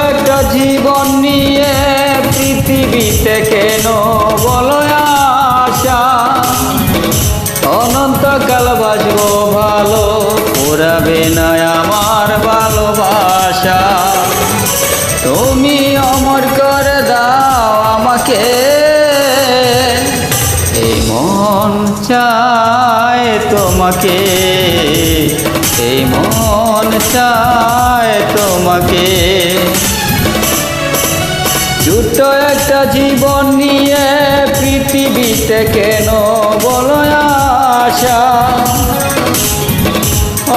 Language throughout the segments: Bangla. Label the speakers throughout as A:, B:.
A: একটা জীবন নিয়ে পৃথিবীতে কেন বলো আশা, অনন্তকাল বাঁচবো ভালো, পুরাবে না আমার ভালোবাসা। তুমি অমর করে দাও আমাকে, এই মন চায় তোমাকে, এই মন চায় তোমাকে। ছোট্ট একটা জীবন নিয়ে পৃথিবীতে কেন বলো আশা,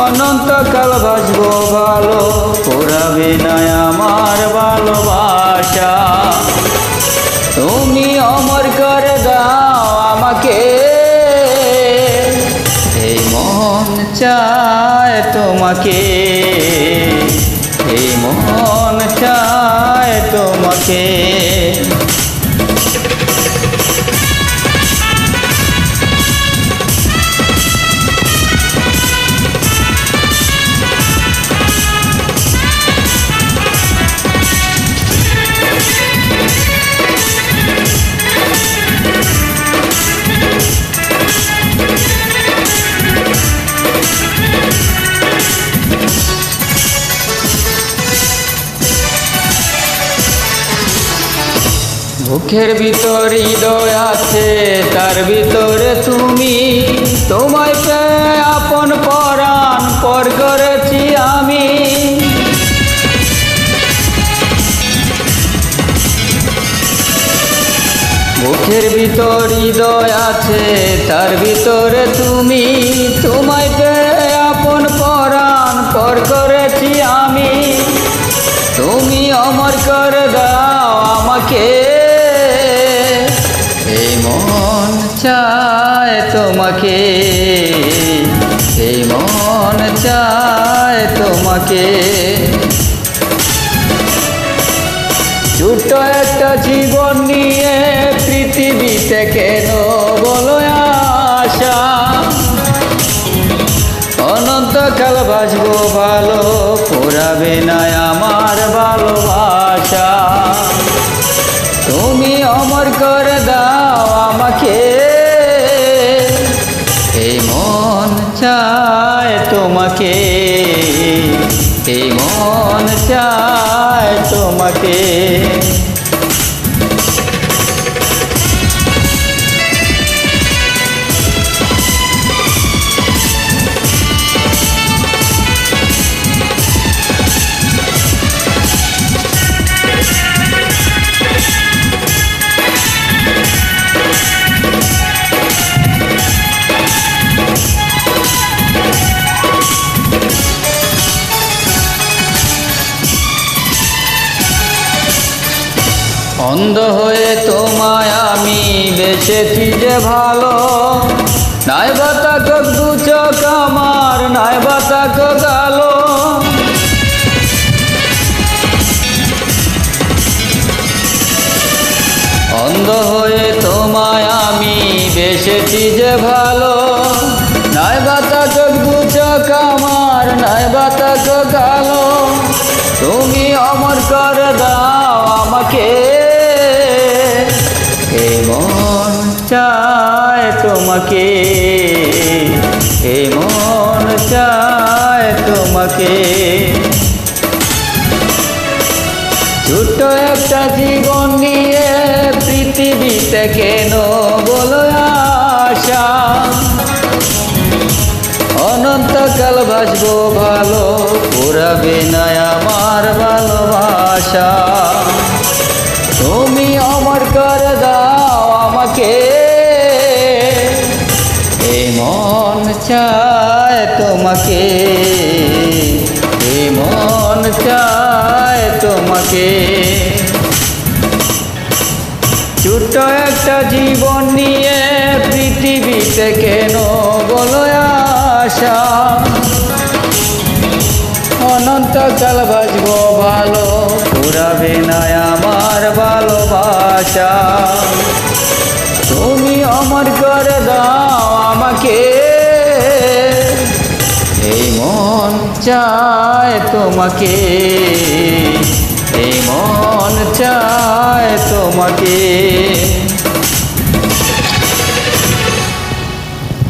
A: অনন্তকাল বাঁচবো ভালো, পুরাবে না আমার ভালোবাসা। তুমি অমর করে দাও আমাকে, এই মন চায় তোমাকে, এই মন চায় তোমাকে। বুকের ভিতর হৃদয় আছে, তার ভিতরে তুমি, তোমায় পেয়ে আপন পরাণ পর করেছি আমি। বুকের ভিতর হৃদয় আছে, তার ভিতরে তুমি, তোমায় পেয়ে আপন পরাণ পর করেছি আমি। তুমি অমর করে দাও আমাকে, এই মন চায় তোমাকে, এই মন চায় তোমাকে। ছোট্ট একটা জীবন নিয়ে পৃথিবীতে কেন বলো আশা, অনন্তকাল বাঁচবো ভালো, পুরাবে না আমার ভালোবাসা। তুমি অমর করে দাও আমাকে, এই মন চায় তোমাকে, এই মন চায় তোমাকে। অন্ধ হয়ে তোমায় আমি বেসেছি যে ভালো, নাই বা তাকক দু চোখ আমার, নাই বা তাকক আলো। অন্ধ হয়ে তোমায় আমি বেসেছি যে ভালো, নাই বা তাকক দু চোখ আমার, নাই বা তাকক আলো। তুমি অমর করে দাও আমাকে, এই মন চায় তোমাকে, এই মন চায় তোমাকে। ছোট্ট একটা জীবন নিয়ে পৃথিবীতে কেন বলো আশা, অনন্তকাল বাঁচবো ভালো, পুরাবে না আমার ভালোবাসা। তুমি অমর করে দাও আমাকে, এই মন চায় তোমাকে, এই মন চায় তোমাকে। ছোট্ট একটা জীবন নিয়ে পৃথিবীতে কেন বলো আশা, অনন্তকাল বাঁচবো ভালো, পুরাবে না আমার ভালোবাসা। তুমি অমর করে দাও আমাকে, এই মন চায় তোমাকে, এই মন চায় তোমাকে।